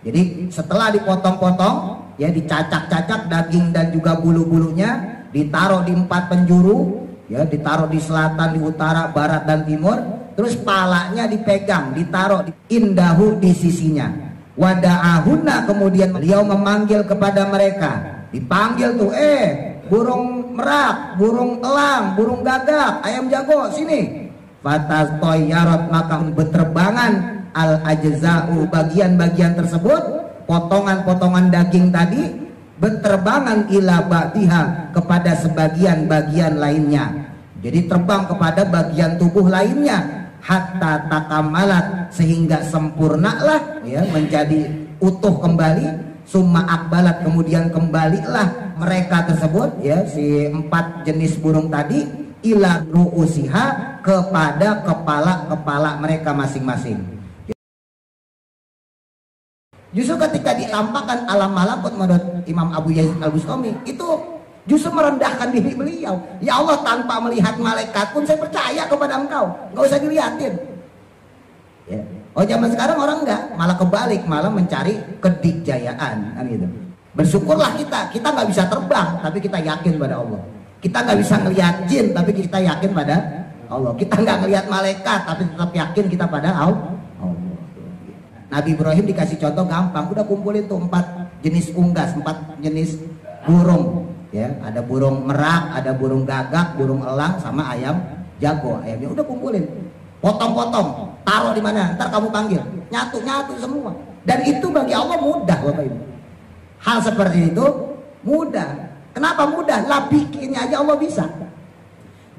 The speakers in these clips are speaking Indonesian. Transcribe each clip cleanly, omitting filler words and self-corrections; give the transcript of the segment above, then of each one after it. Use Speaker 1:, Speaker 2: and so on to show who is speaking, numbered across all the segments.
Speaker 1: Jadi setelah dipotong-potong, ya dicacak-cacak daging dan juga bulu-bulunya, ditaruh di 4 penjuru, ya ditaruh di selatan, di utara, barat dan timur. Terus palanya dipegang, ditaruh indahu di sisinya. Wada'ahunna, kemudian beliau memanggil kepada mereka. Dipanggil tuh, burung merak, burung elang, burung gagak, ayam jago, sini. Fatatoyarat, maka berterbangan al-ajza'u, bagian-bagian tersebut, potongan-potongan daging tadi berterbangan ila ba'diha, kepada sebagian-bagian lainnya. Jadi terbang kepada bagian tubuh lainnya, hatta takamalat, sehingga sempurnalah, ya, menjadi utuh kembali. Summa akbalat, kemudian kembalilah mereka tersebut, ya, si 4 jenis burung tadi, ila ru'usiha, kepada kepala-kepala mereka masing-masing. Justru ketika ditampakkan alam malakut menurut Imam Abu Yazid Al-Bustami, itu justru merendahkan diri beliau. Ya Allah, tanpa melihat malaikat pun saya percaya kepada engkau, nggak usah dilihatin, ya. Oh, zaman sekarang orang enggak, malah kebalik, malah mencari kedikjayaan, kan gitu. Bersyukurlah kita nggak bisa terbang, tapi kita yakin pada Allah. Kita nggak bisa ngelihat jin, tapi kita yakin pada Allah. Kita nggak ngelihat malaikat, tapi tetap yakin kita pada Allah. Nabi Ibrahim dikasih contoh gampang, udah kumpulin tuh 4 jenis unggas, 4 jenis burung, ya. Ada burung merak, ada burung gagak, burung elang, sama ayam jago. Ayamnya udah kumpulin, potong-potong, taruh di mana, ntar kamu panggil, nyatu semua. Dan itu bagi Allah mudah, Bapak Ibu. Hal seperti itu mudah. Kenapa mudah? Lah bikinnya aja Allah bisa.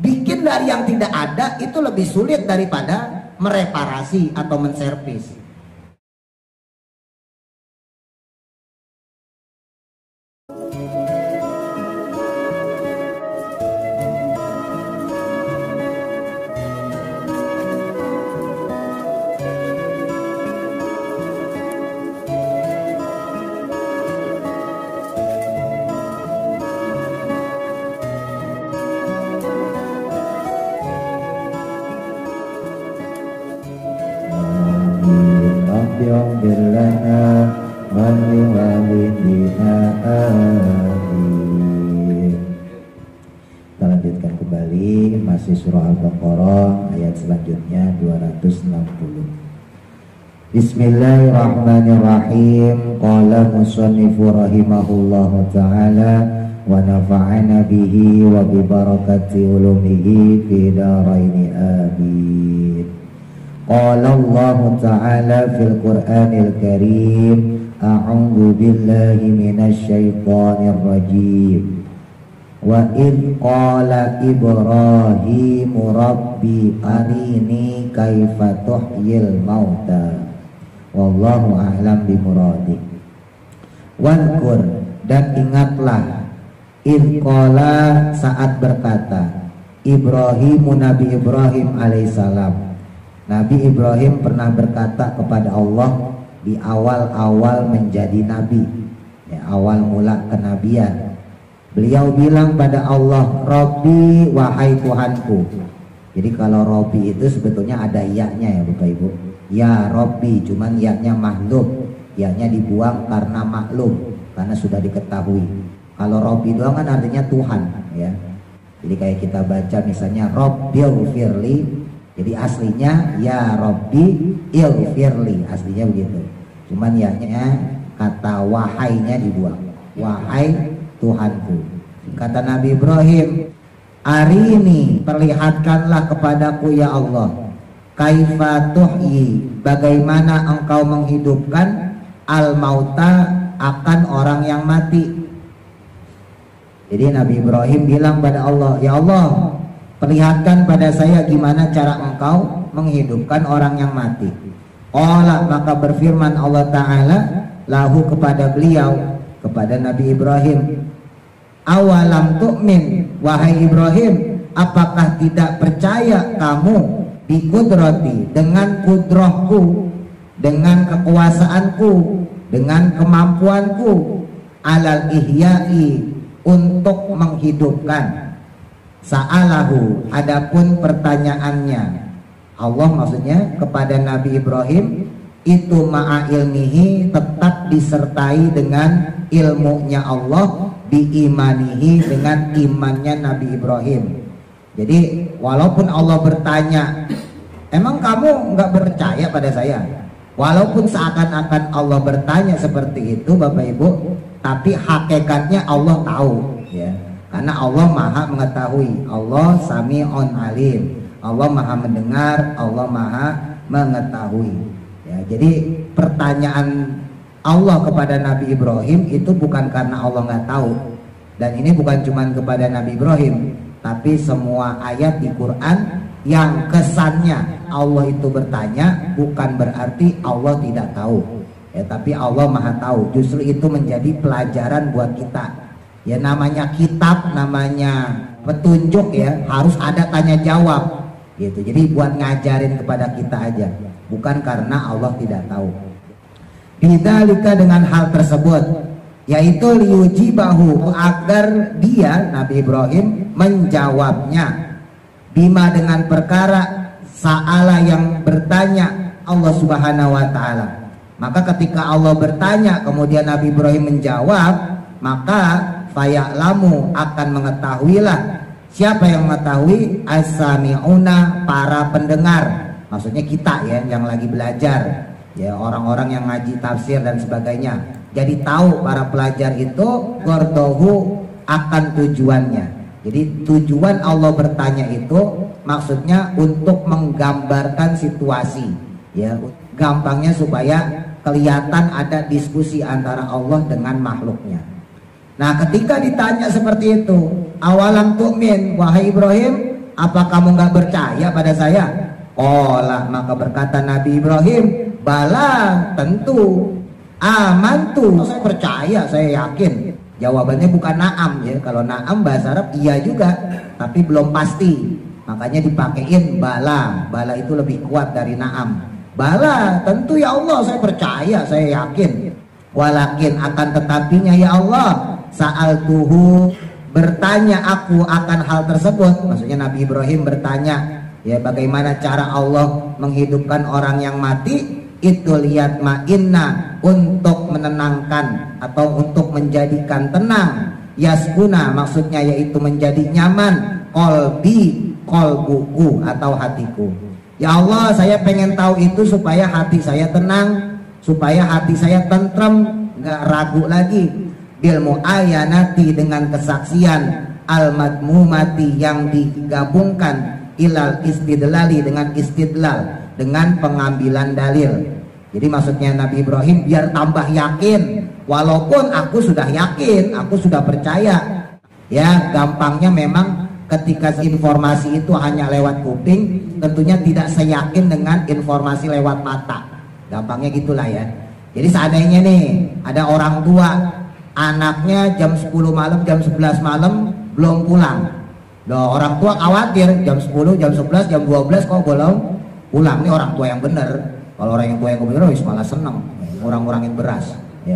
Speaker 1: Bikin dari yang tidak ada itu lebih sulit daripada mereparasi atau menservis. Kita lanjutkan kembali, masih surah Al-Baqarah ayat selanjutnya 260. Bismillahirrahmanirrahim. Qala musannifu rahimahullahu ta'ala wa nafa'ana bihi wa bi barakati ulumihi fi daraini amin. Qala Allah ta'ala fil Qur'anil Karim, a'udzu billahi minasy syaithanir rajim. Wa id qala Ibrahimu rabbi arini kaifa tuhyil mauta wallahu a'lam bimuradi. Wankur, dan ingatlah, id qala, saat berkata, Ibrahimu, Nabi Ibrahim alaihissalam. Nabi Ibrahim pernah berkata kepada Allah di awal-awal menjadi nabi, ya, awal mula kenabian. Beliau bilang pada Allah, Robbi, wahai Tuhanku. Jadi kalau Robbi itu sebetulnya ada iya-nya, ya Bapak Ibu. Ya Robbi, cuman iya-nya mahlum, iya-nya dibuang karena maklum, karena sudah diketahui. Kalau Robbi doang kan artinya Tuhan, ya. Jadi kayak kita baca misalnya Robbighfirli, jadi aslinya ya Robbi ilfirli, aslinya begitu. Cuman iya-nya kata wahainya dibuang, wahai Tuhanku. Kata Nabi Ibrahim, arini, perlihatkanlah kepadaku ya Allah, kaifa tuhyi, bagaimana engkau menghidupkan al-mauta, akan orang yang mati. Jadi Nabi Ibrahim bilang pada Allah, ya Allah, perlihatkan pada saya gimana cara engkau menghidupkan orang yang mati. Qala, maka berfirman Allah Ta'ala lahu, kepada beliau, kepada Nabi Ibrahim, awalam tu'min, wahai Ibrahim, apakah tidak percaya kamu bi kudrati, dengan kudrohku, dengan kekuasaanku, dengan kemampuanku, alal ihya'i, untuk menghidupkan. Sa'alahu, adapun pertanyaannya, Allah maksudnya kepada Nabi Ibrahim itu ma'a ilmihi, tetap disertai dengan ilmunya Allah, biimanihi, dengan imannya Nabi Ibrahim. Jadi walaupun Allah bertanya, emang kamu nggak percaya pada saya? Walaupun seakan-akan Allah bertanya seperti itu Bapak Ibu, tapi hakikatnya Allah tahu, ya. Karena Allah maha mengetahui, Allah sami'un alim, Allah maha mendengar, Allah maha mengetahui, ya. Jadi pertanyaan Allah kepada Nabi Ibrahim itu bukan karena Allah nggak tahu, dan ini bukan cuma kepada Nabi Ibrahim, tapi semua ayat di Quran yang kesannya Allah itu bertanya bukan berarti Allah tidak tahu, ya, tapi Allah maha tahu. Justru itu menjadi pelajaran buat kita. Ya, namanya kitab, namanya petunjuk, ya, harus ada tanya jawab gitu. Jadi buat ngajarin kepada kita aja, bukan karena Allah tidak tahu. Bidzalika, dengan hal tersebut, yaitu liyujibahu, agar dia Nabi Ibrahim menjawabnya, bima, dengan perkara, sa'ala, yang bertanya Allah Subhanahu wa taala. Maka ketika Allah bertanya kemudian Nabi Ibrahim menjawab, maka faya'lamu, akan mengetahuilah. Siapa yang mengetahui? As-sami'una, para pendengar. Maksudnya kita, ya, yang lagi belajar, ya, orang-orang yang ngaji tafsir dan sebagainya. Jadi tahu para pelajar itu gordohu, akan tujuannya. Jadi tujuan Allah bertanya itu maksudnya untuk menggambarkan situasi, ya, gampangnya supaya kelihatan ada diskusi antara Allah dengan makhluknya. Nah, ketika ditanya seperti itu, awalam tu'min, wahai Ibrahim, apa kamu nggak percaya pada saya? Qala, maka berkata Nabi Ibrahim, bala, tentu, amantu, saya percaya, saya yakin. Jawabannya bukan na'am, ya. Kalau na'am bahasa Arab iya juga, tapi belum pasti. Makanya dipakein bala. Bala itu lebih kuat dari na'am. Bala, tentu ya Allah, saya percaya, saya yakin. Walakin, akan tetapinya ya Allah, sa'altuhu, bertanya aku akan hal tersebut. Maksudnya Nabi Ibrahim bertanya, ya, bagaimana cara Allah menghidupkan orang yang mati. Itu lihat ma'inna, untuk menenangkan atau untuk menjadikan tenang. Yaskuna, maksudnya yaitu menjadi nyaman. Kolbi, kolbuku, atau hatiku. Ya Allah, saya pengen tahu itu supaya hati saya tenang, supaya hati saya tentrem, nggak ragu lagi. Bil mu'ayanati, dengan kesaksian, al madmumati, yang digabungkan, ilal istidlali, dengan istidlal, dengan pengambilan dalil. Jadi maksudnya Nabi Ibrahim biar tambah yakin, walaupun aku sudah yakin, aku sudah percaya. Ya, gampangnya memang ketika informasi itu hanya lewat kuping, tentunya tidak seyakin dengan informasi lewat mata. Gampangnya gitulah, ya. Jadi seandainya nih ada orang tua, anaknya jam 10 malam, jam 11 malam belum pulang. Loh, orang tua khawatir, jam 10, jam 11, jam 12 kok belum pulang. Ini orang tua yang benar. Kalau orang yang tua yang benar, malah seneng ngurang-ngurangin beras, ya.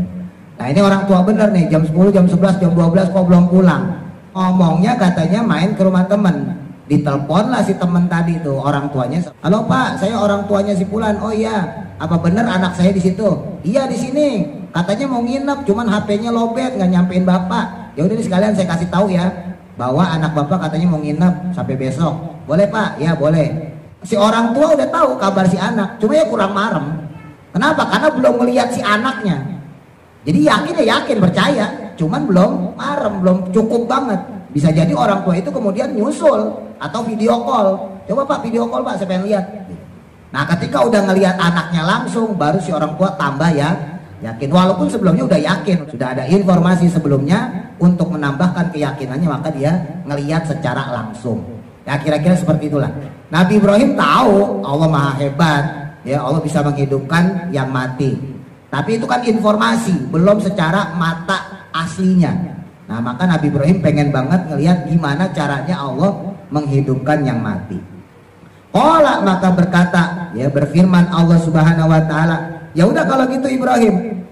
Speaker 1: Nah, ini orang tua benar nih, jam 10, jam 11, jam 12 kok belum pulang. Ngomongnya katanya main ke rumah temen. Ditelepon lah si temen tadi tuh, orang tuanya. Halo Pak, saya orang tuanya si Fulan. Oh iya, apa benar anak saya di situ? Iya, di sini. Katanya mau nginep, cuman HP-nya lobet, nggak nyampein bapak. Ya udah nih, sekalian saya kasih tahu ya, bahwa anak bapak katanya mau nginep sampai besok. Boleh Pak? Ya boleh. Si orang tua udah tahu kabar si anak, cuma ya kurang marem. Kenapa? Karena belum melihat si anaknya. Jadi yakin ya yakin, percaya, cuman belum marem, belum cukup banget. Bisa jadi orang tua itu kemudian nyusul atau video call. Coba Pak, video call Pak, saya pengen lihat. Nah, ketika udah ngelihat anaknya langsung, baru si orang tua tambah ya yakin. Walaupun sebelumnya udah yakin, sudah ada informasi sebelumnya untuk menambahkan keyakinannya, maka dia ngelihat secara langsung. Ya, kira-kira seperti itulah. Nabi Ibrahim tahu Allah maha hebat, ya, Allah bisa menghidupkan yang mati. Tapi itu kan informasi, belum secara mata aslinya. Nah, maka Nabi Ibrahim pengen banget ngelihat gimana caranya Allah menghidupkan yang mati. Qala, maka berkata, ya, berfirman Allah Subhanahu wa taala, ya udah kalau gitu Ibrahim,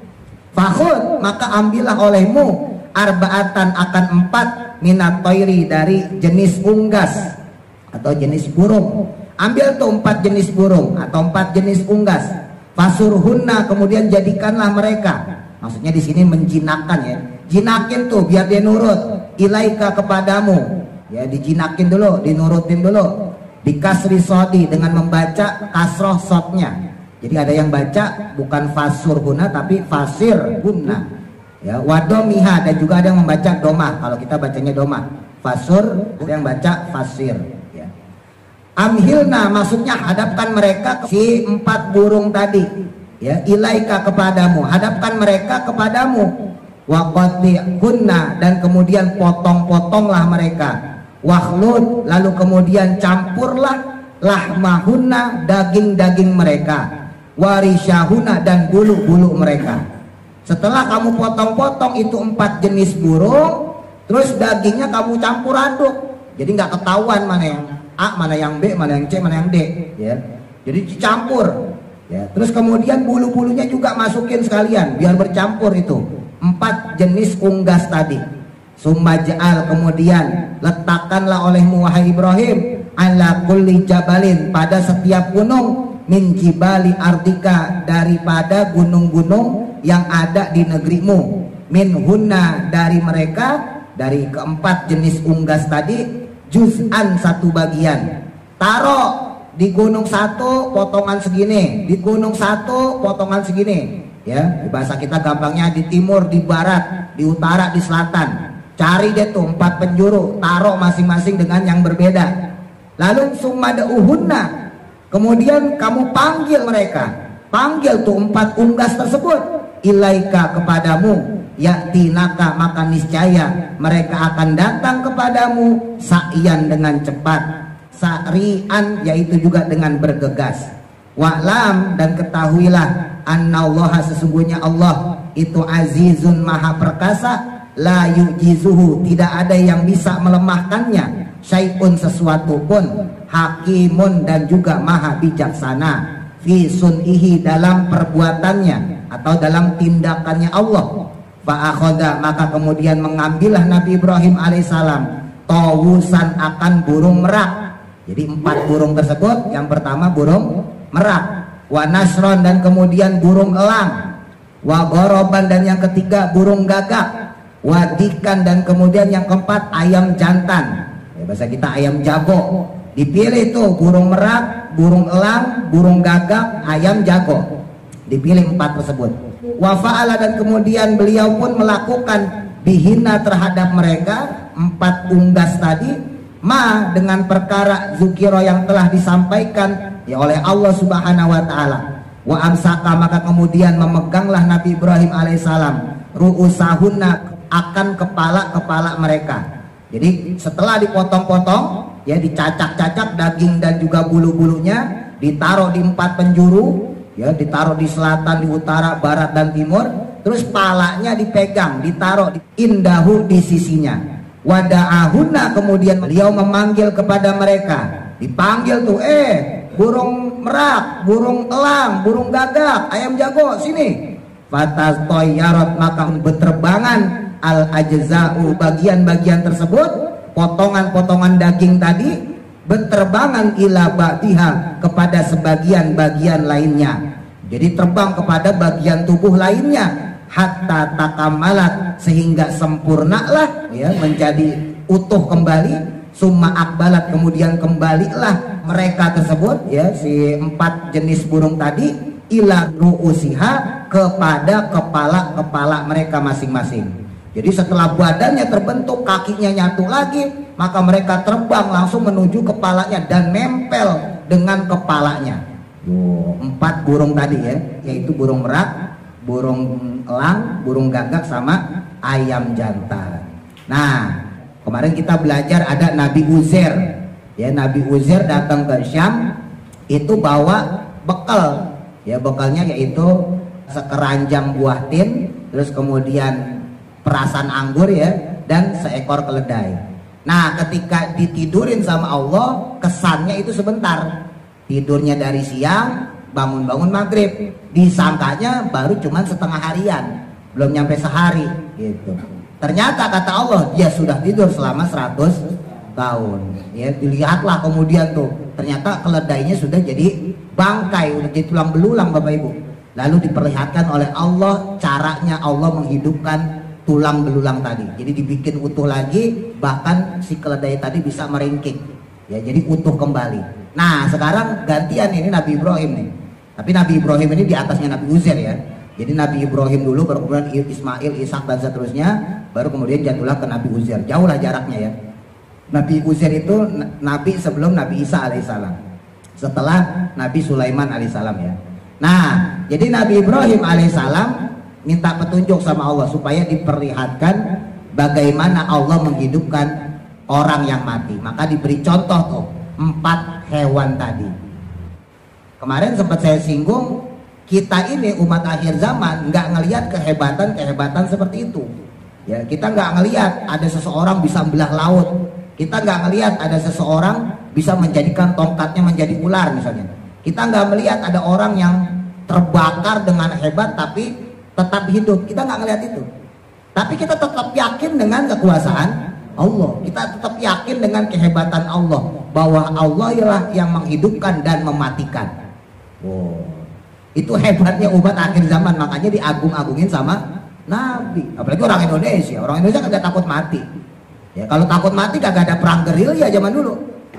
Speaker 1: fakhud, maka ambillah olehmu arba'atan, akan 4 minat toiri, dari jenis unggas atau jenis burung. Ambil tuh 4 jenis burung atau 4 jenis unggas. Fasurhunna, kemudian jadikanlah mereka. Maksudnya di sini menjinakkan ya. Jinakin tuh biar dia nurut. Ilaika kepadamu. Ya, dijinakin dulu, dinurutin dulu. Dikasri sodi dengan membaca kasroh sodnya. Jadi ada yang baca bukan fasur guna tapi fasir guna. Ya, wadomiha, dan juga ada yang membaca domah. Kalau kita bacanya domah. Fasur, ada yang baca fasir. Ya. Amhilna, maksudnya hadapkan mereka si 4 burung tadi. Ya, ilaika kepadamu, hadapkan mereka kepadamu. Waqati'kunna, dan kemudian potong-potonglah mereka. Wakhlud, lalu kemudian campurlah lahmahunna, daging-daging mereka. Warishahuna, dan bulu-bulu mereka. Setelah kamu potong-potong itu 4 jenis burung, terus dagingnya kamu campur aduk. Jadi nggak ketahuan mana yang A, mana yang B, mana yang C, mana yang D. Ya. Jadi dicampur. Ya, terus kemudian bulu-bulunya juga masukin sekalian biar bercampur itu 4 jenis unggas tadi. Summaja'al, kemudian letakkanlah olehmu wahai Ibrahim ala kulli jabalin, pada setiap gunung, min jibali ardika, daripada gunung-gunung yang ada di negerimu, min hunna, dari mereka, dari ke-4 jenis unggas tadi, juz'an, 1 bagian. Taruh di gunung 1 potongan segini, di gunung 1 potongan segini. Ya, di bahasa kita gampangnya di timur, di barat, di utara, di selatan. Cari deh tuh 4 penjuru, taruh masing-masing dengan yang berbeda. Lalu summada'uhunna, kemudian kamu panggil mereka. Panggil tuh 4 unggas tersebut. Ilaika kepadamu, yaktinaka, maka niscaya mereka akan datang kepadamu sa'yan, dengan cepat. Sa'rian, yaitu juga dengan bergegas. Wa'lam, dan ketahuilah annallaha, sesungguhnya Allah itu azizun, maha perkasa, la yujizuhu, tidak ada yang bisa melemahkannya, syai'un, sesuatu pun, hakimun, dan juga maha bijaksana, fi sun'ihi, dalam perbuatannya atau dalam tindakannya Allah. Fa'akhoda, maka kemudian mengambillah Nabi Ibrahim alaihissalam tawusan, akan burung merak. Jadi 4 burung tersebut, yang pertama burung merak, wa nasron, dan kemudian burung elang, wa goroban, dan yang ketiga burung gagak, wadikan, dan kemudian yang keempat ayam jantan. Ya, bahasa kita ayam jago. Dipilih tuh burung merak, burung elang, burung gagak, ayam jago. Dipilih 4 tersebut. Wa fa'ala, dan kemudian beliau pun melakukan bihina, terhadap mereka 4 unggas tadi, ma, dengan perkara zukiro, yang telah disampaikan ya oleh Allah Subhanahu wa taala. Wa amsaka, maka kemudian memeganglah Nabi Ibrahim alaihissalam ru'usahunna, akan kepala-kepala mereka. Jadi setelah dipotong-potong, ya dicacak-cacak daging dan juga bulu-bulunya, ditaruh di 4 penjuru, ya ditaruh di selatan, di utara, barat, dan timur. Terus palanya dipegang, ditaruh indahu, di sisinya. Wada'ahunna, kemudian beliau memanggil kepada mereka. Dipanggil tuh, burung merak, burung elang, burung gagak, ayam jago, sini. Fatastoyarat, maka berterbangan al-ajza'u, bagian-bagian tersebut, potongan-potongan daging tadi, berterbangan ila ba'diha, kepada sebagian-bagian lainnya. Jadi terbang kepada bagian tubuh lainnya, hatta takamalat, sehingga sempurnalah, ya, menjadi utuh kembali. Summa akbalat, kemudian kembalilah mereka tersebut, ya, si 4 jenis burung tadi, ila ru'usiha, kepada kepala-kepala mereka masing-masing. Jadi setelah badannya terbentuk, kakinya nyatu lagi, maka mereka terbang langsung menuju kepalanya dan nempel dengan kepalanya. 4 burung tadi, ya, yaitu burung merak, burung elang, burung gagak, sama ayam jantan. Nah, kemarin kita belajar ada Nabi Uzair. Ya, Nabi Uzair datang ke Syam, itu bawa bekal. Ya, bekalnya yaitu sekeranjang buah tin, terus kemudian perasan anggur, ya, dan seekor keledai. Nah, ketika ditidurin sama Allah, kesannya itu sebentar. Tidurnya dari siang, bangun-bangun maghrib. Disangkanya baru cuman setengah harian, belum nyampe sehari gitu. Ternyata kata Allah, dia sudah tidur selama 100 tahun. Ya, dilihatlah kemudian tuh, ternyata keledainya sudah jadi bangkai, udah jadi tulang belulang, Bapak Ibu. Lalu diperlihatkan oleh Allah caranya Allah menghidupkan tulang belulang tadi. Jadi dibikin utuh lagi, bahkan si keledai tadi bisa meringkik. Ya, jadi utuh kembali. Nah, sekarang gantian ini Nabi Ibrahim nih. Tapi Nabi Ibrahim ini di atasnya Nabi Uzair ya. Jadi Nabi Ibrahim dulu, baru kemudian Ismail, Ishak dan seterusnya, baru kemudian jatuhlah ke Nabi Uzair. Jauh lah jaraknya ya. Nabi Uzair itu nabi sebelum Nabi Isa alaihissalam. Setelah Nabi Sulaiman alaihissalam ya. Nah, jadi Nabi Ibrahim alaihissalam minta petunjuk sama Allah supaya diperlihatkan bagaimana Allah menghidupkan orang yang mati. Maka diberi contoh tuh 4 hewan tadi. Kemarin sempat saya singgung, kita ini umat akhir zaman nggak ngelihat kehebatan seperti itu. Ya, kita nggak ngelihat ada seseorang bisa belah laut. Kita nggak ngelihat ada seseorang bisa menjadikan tongkatnya menjadi ular misalnya. Kita nggak melihat ada orang yang terbakar dengan hebat tapi tetap hidup. Kita nggak ngelihat itu. Tapi kita tetap yakin dengan kekuasaan Allah. Kita tetap yakin dengan kehebatan Allah, bahwa Allah ialah yang menghidupkan dan mematikan. Wow. Itu hebatnya umat akhir zaman, makanya diagung-agungin sama Nabi. Apalagi orang Indonesia. Orang Indonesia kagak takut mati. Ya, kalau takut mati kagak ada perang gerilya zaman dulu.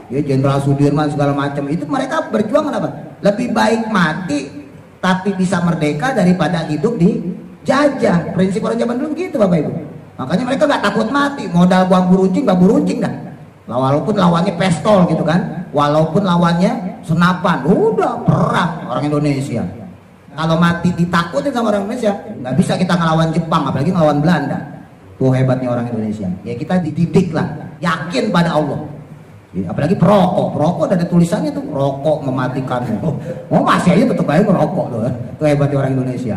Speaker 1: Ya, Jenderal Sudirman segala macam itu mereka berjuang apa? Lebih baik mati tapi bisa merdeka daripada hidup dijajah. Prinsip orang zaman dulu begitu Bapak Ibu. Makanya mereka nggak takut mati, modal bambu runcing dah. Walaupun lawannya pistol gitu kan, walaupun lawannya senapan, udah perang orang Indonesia. Kalau mati ditakutin sama orang Indonesia, nggak bisa kita ngelawan Jepang, apalagi ngelawan Belanda. Tuh hebatnya orang Indonesia. Ya kita dididik lah, yakin pada Allah. Ya, apalagi perokok ada tulisannya tuh, rokok mematikan. Oh masih aja tetap aja ngerokok loh. Itu hebatnya orang Indonesia.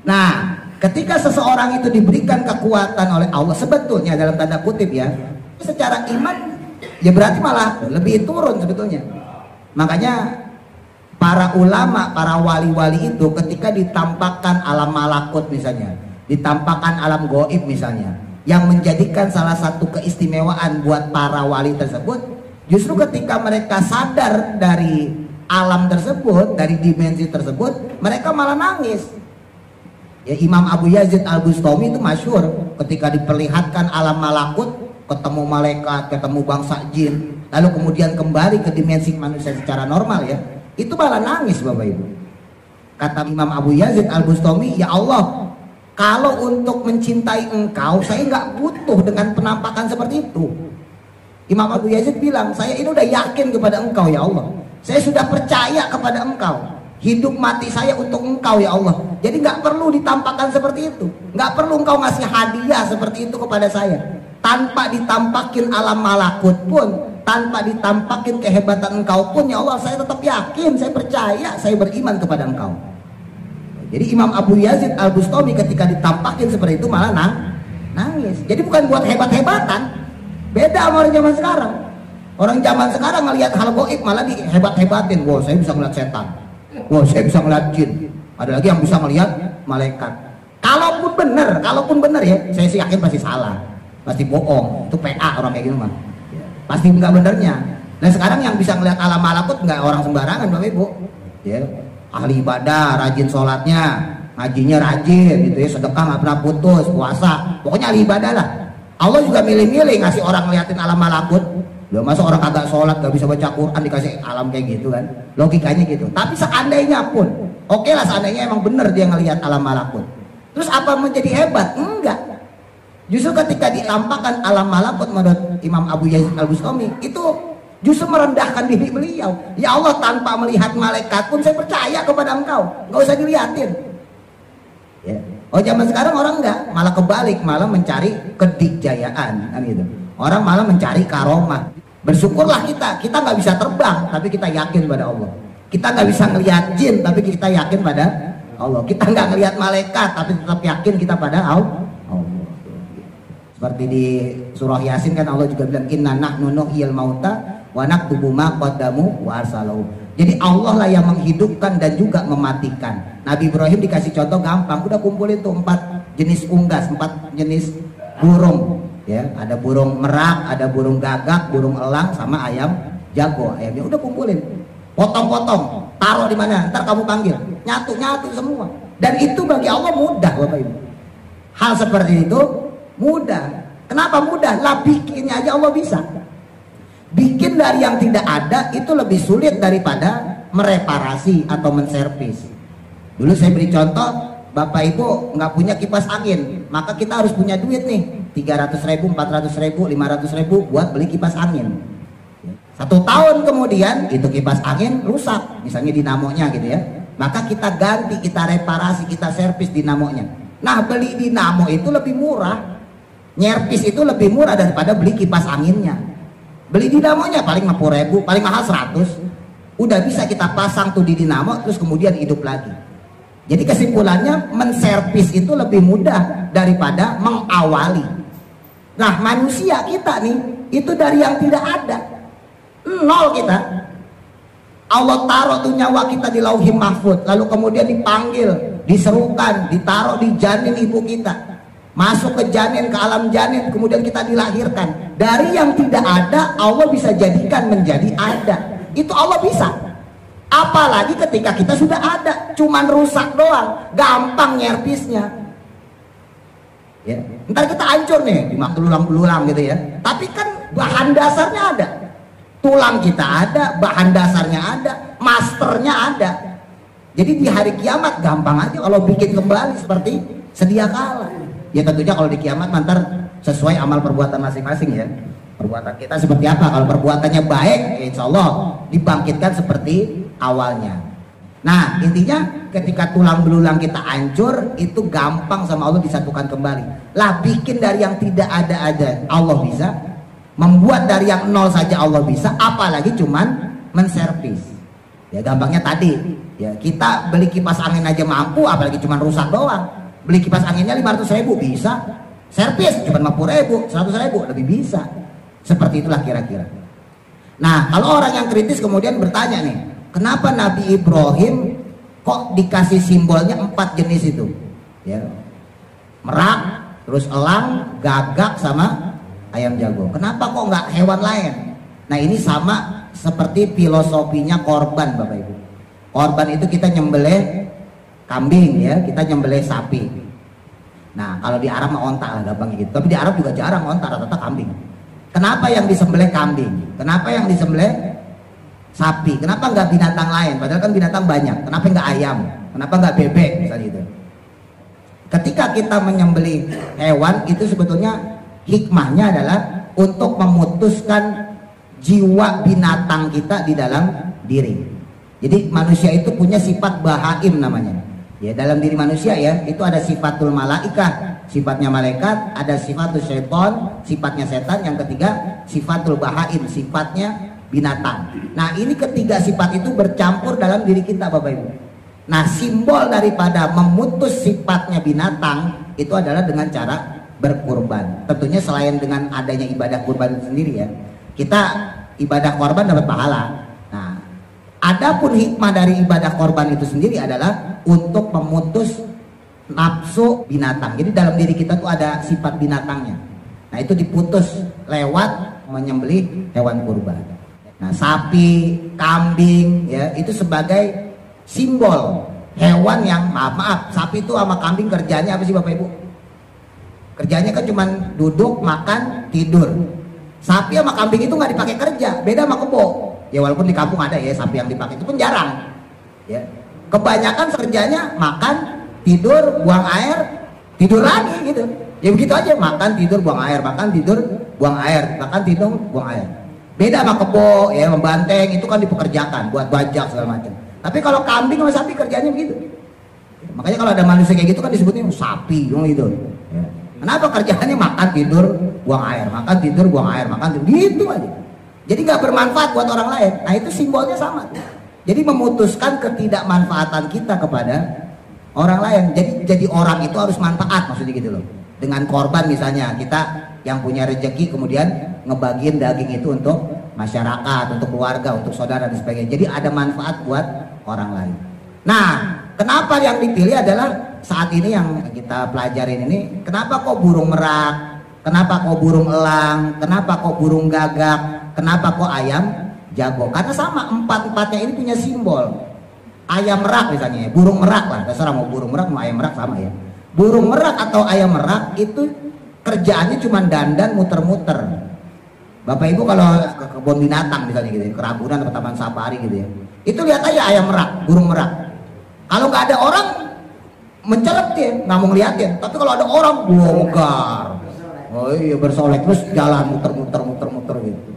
Speaker 1: Nah, ketika seseorang itu diberikan kekuatan oleh Allah, sebetulnya dalam tanda kutip ya, secara iman ya berarti malah lebih turun sebetulnya. Makanya para ulama, para wali-wali itu ketika ditampakkan alam malakut misalnya, ditampakkan alam goib misalnya, yang menjadikan salah satu keistimewaan buat para wali tersebut, justru ketika mereka sadar dari alam tersebut, dari dimensi tersebut, mereka malah nangis. Ya, Imam Abu Yazid Al-Bustami itu masyhur ketika diperlihatkan alam malakut, ketemu malaikat, ketemu bangsa jin, lalu kemudian kembali ke dimensi manusia secara normal ya, itu malah nangis Bapak Ibu. Kata Imam Abu Yazid Al-Bustami, ya Allah, kalau untuk mencintai engkau, saya nggak butuh dengan penampakan seperti itu. Imam Abu Yazid bilang, saya ini udah yakin kepada engkau ya Allah. Saya sudah percaya kepada engkau. Hidup mati saya untuk engkau ya Allah. Jadi nggak perlu ditampakkan seperti itu. Nggak perlu engkau ngasih hadiah seperti itu kepada saya. Tanpa ditampakin alam malakut pun, tanpa ditampakin kehebatan engkau pun ya Allah, saya tetap yakin, saya percaya, saya beriman kepada engkau. Jadi Imam Abu Yazid Al-Bustami ketika ditampakin seperti itu malah nangis. Jadi bukan buat hebat-hebatan. Beda sama orang zaman sekarang. Orang zaman sekarang ngelihat hal goib malah dihebat-hebatin. Wah, saya bisa ngeliat setan. Wah, saya bisa ngeliat jin. Ada lagi yang bisa ngelihat malaikat. Kalaupun benar ya, saya sih yakin pasti salah. Pasti bohong. Itu PA orang kayak gitu mah. Pasti enggak benernya. Nah, sekarang yang bisa ngelihat alam malakut enggak orang sembarangan Bapak Ibu. Ya. Ahli ibadah, rajin sholatnya, ngajinya rajin gitu ya, sedekah nggak pernah putus, puasa, pokoknya ahli ibadah lah. Allah juga milih-milih ngasih orang ngeliatin alam malakut. Loh, masa orang kagak sholat gak bisa baca Quran dikasih alam kayak gitu kan, logikanya gitu. Tapi seandainya pun, oke lah seandainya emang bener dia ngelihat alam malakut, terus apa menjadi hebat? Enggak. Justru ketika ditampakkan alam malakut menurut Imam Abu Yazid Al-Bustami, itu justru merendahkan diri beliau. Ya Allah, tanpa melihat malaikat pun saya percaya kepada engkau, nggak usah dilihatin ya. Oh, zaman sekarang orang enggak, malah kebalik, malah mencari kedikjayaan kan gitu. Orang malah mencari karomah. Bersyukurlah kita nggak bisa terbang tapi kita yakin pada Allah. Kita nggak bisa ngelihat jin tapi kita yakin pada Allah. Kita nggak ngelihat malaikat tapi tetap yakin kita pada Allah. Seperti di surah Yasin kan Allah juga bilang, inna nahnu nuhyil mauta wa naktubu ma qaddamu wa arsalu. Jadi Allah lah yang menghidupkan dan juga mematikan. Nabi Ibrahim dikasih contoh gampang, udah kumpulin tuh 4 jenis unggas, 4 jenis burung ya, ada burung merak, ada burung gagak, burung elang sama ayam jago. Ayamnya udah kumpulin. potong-potong, taruh di mana, ntar kamu panggil, nyatu semua. Dan itu bagi Allah mudah, Bapak Ibu. Hal seperti itu mudah. Kenapa mudah? Lah bikinnya aja Allah bisa. Bikin dari yang tidak ada itu lebih sulit daripada mereparasi atau menservis. Dulu saya beri contoh, Bapak Ibu nggak punya kipas angin, maka kita harus punya duit nih, 300.000, 400.000, 500.000 buat beli kipas angin. 1 tahun kemudian itu kipas angin rusak, misalnya dinamonya gitu ya, maka kita ganti, kita reparasi, kita servis dinamonya. Nah, beli dinamo itu lebih murah, nyervis itu lebih murah daripada beli kipas anginnya. Beli dinamonya paling 50.000, paling mahal 100, udah bisa kita pasang tuh di dinamo terus kemudian hidup lagi. Jadi kesimpulannya, menservis itu lebih mudah daripada mengawali. Nah, manusia kita nih itu dari yang tidak ada, nol kita. Allah taruh tuh nyawa kita di Lauhil Mahfuz, lalu kemudian dipanggil, diserukan, ditaruh di janin ibu kita, masuk ke janin, ke alam janin, kemudian kita dilahirkan. Dari yang tidak ada Allah bisa jadikan menjadi ada. Itu Allah bisa. Apalagi ketika kita sudah ada, cuman rusak doang, gampang nyervisnya. Ya, ntar kita hancur nih, dimaklum-ulang gitu ya. Tapi kan bahan dasarnya ada. Tulang kita ada, bahan dasarnya ada, masternya ada. Jadi di hari kiamat gampang aja kalau bikin kembali seperti sedia kala. Ya tentunya kalau di kiamat ntar sesuai amal perbuatan masing-masing ya. Perbuatan kita seperti apa? Kalau perbuatannya baik, ya insya Allah dibangkitkan seperti awalnya. Nah, intinya ketika tulang belulang kita hancur, itu gampang sama Allah disatukan kembali. Lah bikin dari yang tidak ada aja Allah bisa, membuat dari yang nol saja Allah bisa, apalagi cuman menservis. Ya gampangnya tadi, ya kita beli kipas angin aja mampu, apalagi cuman rusak doang. Beli kipas anginnya 500.000 bisa, servis cuma 50.000, 100.000 lebih bisa. Seperti itulah kira-kira. Nah, kalau orang yang kritis kemudian bertanya nih, kenapa Nabi Ibrahim kok dikasih simbolnya 4 jenis itu? Ya. Merak, terus elang, gagak, sama ayam jago. Kenapa kok nggak hewan lain? Nah, ini sama seperti filosofinya korban, Bapak Ibu. Korban itu kita nyembelih kambing ya, kita nyembelih sapi. Nah, kalau di Arab mah onta lah gampang gitu. Tapi di Arab juga jarang onta, rata-rata kambing. Kenapa yang disembelih kambing? Kenapa yang disembelih sapi? Kenapa nggak binatang lain? Padahal kan binatang banyak. Kenapa nggak ayam? Kenapa nggak bebek misalnya itu? Ketika kita menyembelih hewan itu sebetulnya hikmahnya adalah untuk memutuskan jiwa binatang kita di dalam diri. Jadi manusia itu punya sifat bahaim namanya. Ya, dalam diri manusia ya, itu ada sifatul malaikah, sifatnya malaikat, ada sifatul syaiton, sifatnya setan, yang ketiga sifatul bahaim, sifatnya binatang. Nah, ini ketiga sifat itu bercampur dalam diri kita, Bapak Ibu. Nah, simbol daripada memutus sifatnya binatang itu adalah dengan cara berkurban. Tentunya selain dengan adanya ibadah kurban itu sendiri ya, kita ibadah korban dapat pahala. Nah, adapun hikmah dari ibadah korban itu sendiri adalah untuk memutus nafsu binatang. Jadi dalam diri kita tuh ada sifat binatangnya. Nah, itu diputus lewat menyembelih hewan kurban. Nah, sapi, kambing ya, itu sebagai simbol hewan yang maaf, sapi itu sama kambing kerjanya apa sih Bapak Ibu? Kerjanya kan cuma duduk, makan, tidur. Sapi sama kambing itu nggak dipakai kerja, beda sama kebo. Ya walaupun di kampung ada ya sapi yang dipakai, itu pun jarang. Ya, kebanyakan kerjanya makan, tidur, buang air, tidur lagi gitu. Ya begitu aja, makan, tidur, buang air, makan, tidur, buang air, makan, tidur, buang air. Beda sama kebo ya, membanteng itu kan dipekerjakan buat bajak segala macam. Tapi kalau kambing sama sapi kerjanya begitu. Makanya kalau ada manusia kayak gitu kan disebutnya sapi gitu. Ya. Kenapa kerjaannya makan, tidur, buang air, makan, tidur, buang air, makan, tidur, gitu aja. Jadi nggak bermanfaat buat orang lain. Nah, itu simbolnya sama. Jadi memutuskan ketidakmanfaatan kita kepada orang lain. Jadi orang itu harus manfaat, maksudnya gitu loh. Dengan korban misalnya, kita yang punya rezeki kemudian ngebagiin daging itu untuk masyarakat, untuk keluarga, untuk saudara dan sebagainya. Jadi ada manfaat buat orang lain. Nah, kenapa yang dipilih adalah saat ini yang kita pelajarin ini, kenapa kok burung merak, kenapa kok burung elang, kenapa kok burung gagak, kenapa kok ayam jago. Karena sama, empat-empatnya ini punya simbol. Ayam merak misalnya, burung merak lah, terserah mau burung merak mau ayam merak sama ya. Burung merak atau ayam merak itu kerjaannya cuma dandan muter-muter. Bapak Ibu kalau ke kebun binatang misalnya gitu ya, ke Ragunan atau Taman Safari gitu ya, itu lihat aja ayam merak, burung merak. Kalau nggak ada orang mencelep dia, nggak mau ngeliatin. Tapi kalau ada orang, bongkar. Oh iya bersolek terus jalan muter gitu.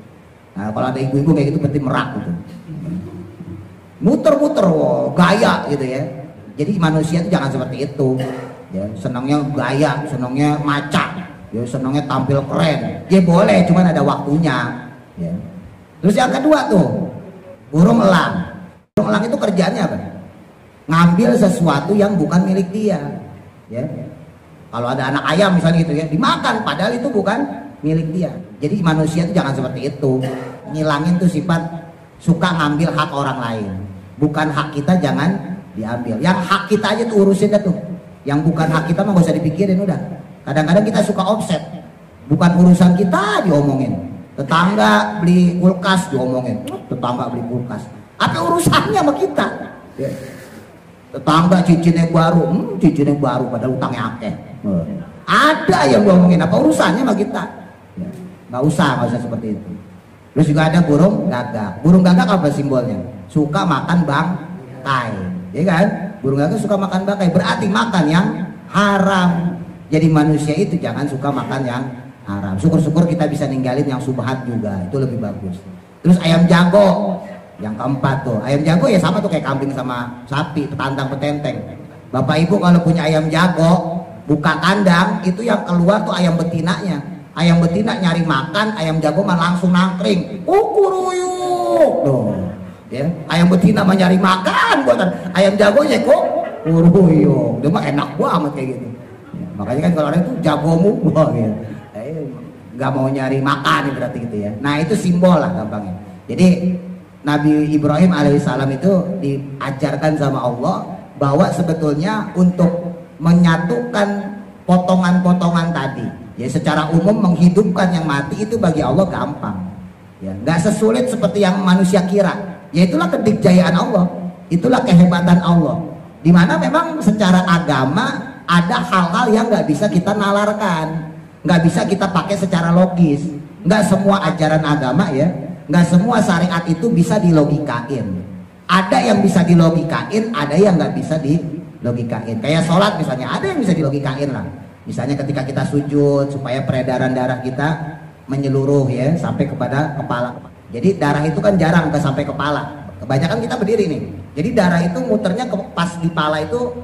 Speaker 1: Nah kalau ada ibu-ibu kayak gitu berarti merak gitu. Muter-muter, wow, gaya gitu ya. Jadi manusia itu jangan seperti itu. Ya, senangnya gaya, senangnya maca, ya senangnya tampil keren. Ya boleh, cuman ada waktunya. Ya. Terus yang kedua tuh, burung elang. Burung elang itu kerjaannya apa? Ngambil sesuatu yang bukan milik dia. Ya. Kalau ada anak ayam misalnya gitu ya, dimakan, padahal itu bukan milik dia. Jadi manusia itu jangan seperti itu. Ngilangin tuh sifat suka ngambil hak orang lain. Bukan hak kita jangan diambil. Yang hak kita aja tuh urusin dah tuh. Yang bukan hak kita mah gak usah dipikirin udah. Kadang-kadang kita suka offset. Bukan urusan kita diomongin. Tetangga beli kulkas diomongin. Tetangga beli kulkas. Apa urusannya sama kita? Ya. Tetangga cincin yang baru padahal utangnya akeh. Ada yang diomongin, apa urusannya sama kita? Ya. Gak usah seperti itu. Terus juga ada burung gagak. Burung gagak apa simbolnya? Suka makan bangkai, ya kan? Burung gagak suka makan bangkai, berarti makan yang haram. Jadi manusia itu jangan suka makan yang haram. Syukur-syukur kita bisa ninggalin yang subhat juga, itu lebih bagus. Terus ayam jago, yang keempat tuh, ayam jago ya sama tuh kayak kambing sama sapi, petantang petenteng. Bapak Ibu kalau punya ayam jago, buka kandang, itu yang keluar tuh ayam betinanya. Ayam betina nyari makan, ayam jago mah langsung nangkring, kukuruyuk tuh. Ya, ayam betina mah nyari makan buatan ayam jagonya kok kuruyuk, dia mah enak banget kayak gitu. Ya, makanya kan kalau orang itu jagomu, wah gitu. Nggak mau nyari makan berarti gitu ya. Nah itu simbol lah gampangnya. Jadi Nabi Ibrahim alaihissalam itu diajarkan sama Allah bahwa sebetulnya untuk menyatukan potongan-potongan tadi, ya secara umum menghidupkan yang mati itu bagi Allah gampang. Ya, nggak sesulit seperti yang manusia kira. Ya itulah kedikjayaan Allah, itulah kehebatan Allah. Dimana memang secara agama ada hal-hal yang nggak bisa kita nalarkan, nggak bisa kita pakai secara logis. Nggak semua ajaran agama ya, nggak semua syariat itu bisa dilogikain. Ada yang bisa dilogikain, ada yang nggak bisa dilogikain. Kayak sholat misalnya, ada yang bisa dilogikain lah. Misalnya ketika kita sujud supaya peredaran darah kita menyeluruh ya sampai kepada kepala. Jadi darah itu kan jarang sampai kepala. Kebanyakan kita berdiri nih. Jadi darah itu muternya pas di kepala itu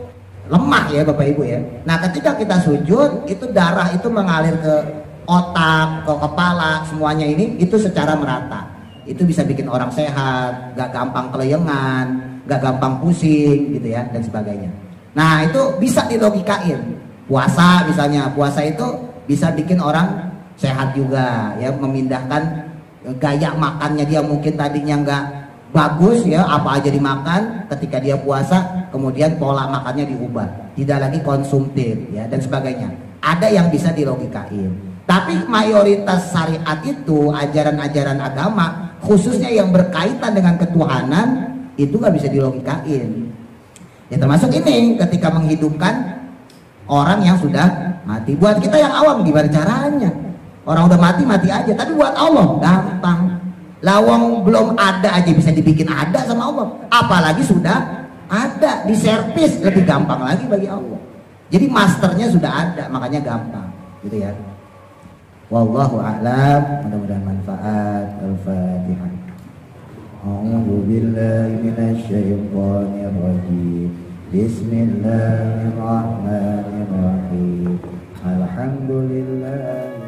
Speaker 1: lemah ya Bapak Ibu ya. Nah ketika kita sujud itu darah itu mengalir ke otak, ke kepala, semuanya ini itu secara merata. Itu bisa bikin orang sehat, gak gampang keleyengan, gak gampang pusing gitu ya dan sebagainya. Nah itu bisa dilogikain. Puasa misalnya, puasa itu bisa bikin orang sehat juga ya, memindahkan gaya makannya dia mungkin tadinya nggak bagus ya, apa aja dimakan, ketika dia puasa kemudian pola makannya diubah, tidak lagi konsumtif ya dan sebagainya. Ada yang bisa dilogikain, tapi mayoritas syariat itu ajaran-ajaran agama khususnya yang berkaitan dengan ketuhanan itu nggak bisa dilogikain ya, termasuk ini ketika menghidupkan orang yang sudah mati. Buat kita yang awam gimana caranya? Orang udah mati aja, tapi buat Allah gampang. Lawang belum ada aja bisa dibikin ada sama Allah, apalagi sudah ada, diservis lebih gampang lagi bagi Allah. Jadi masternya sudah ada, makanya gampang gitu ya. Wallahu a'lam, mudah-mudahan manfaat. Al-Fatihah. A'udzu billahi minasy syaithanir rajim. Bismillahirrahmanirrahim. Alhamdulillah